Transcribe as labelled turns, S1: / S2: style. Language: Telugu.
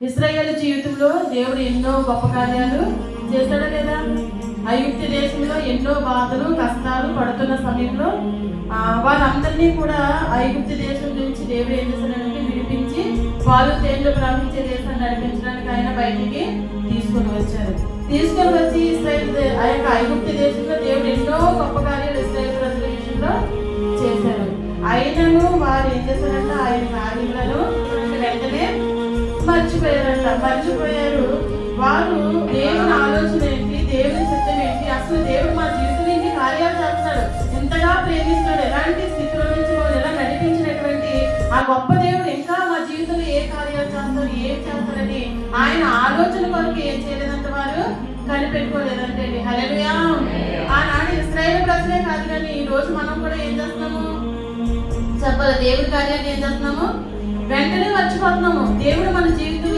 S1: ఇశ్రాయేలు జీవితంలో దేవుడు ఎన్నో గొప్ప కార్యాలు చేశాడా లేదా? ఐగుప్తు దేశంలో ఎన్నో బాధలు కష్టాలు పడుతున్న సమయంలో వారందరినీ కూడా ఐగుప్తు దేశం నుంచి దేవుడు ఏం చేశాడంటే విడిపించి పాలు తేళ్లు ప్రవహించే దేశాన్ని నడిపించడానికి ఆయన బయటికి తీసుకొని వచ్చి ఇశ్రాయేలు ఆ యొక్క ఐగుప్తు దేశంలో దేవుడు ఎన్నో గొప్ప కార్యాలు ఇశ్రాయేలు ప్రజల విషయంలో చేశారు. అయినను వారు ఏం చేశారంటే ఆయన కార్యములను వెంటనే మర్చిపోయారు. వారు దేవుని ఆలోచన ఏంటి, దేవుని చిత్తం ఏంటి, అసలు దేవుడు మా జీవితంలో ఇన్ని కార్యాలు చేస్తున్నాడు, ఎంతగా ప్రేమిస్తున్నాడు, ఎలాంటి స్థితిలో నుంచి ఎలా నడిపించినటువంటి ఆ గొప్ప దేవుడు ఇంకా మా జీవితంలో ఏ కార్యాలు చేస్తారు, ఏం చేస్తారని ఆయన ఆలోచన కొరకు ఏం చేయలేదంట, వారు కనిపెట్టుకోలేదంటే. హల్లెలూయా. ఆనాడు ఇశ్రాయేలు ప్రజలే కాదు కానీ ఈ రోజు మనం కూడా ఏం చేస్తున్నాము చెప్పాలి, దేవుడి కార్యాలు ఏం చేస్తున్నాము వెంటనే మర్చిపోతున్నాము. దేవుడు మన జీవితం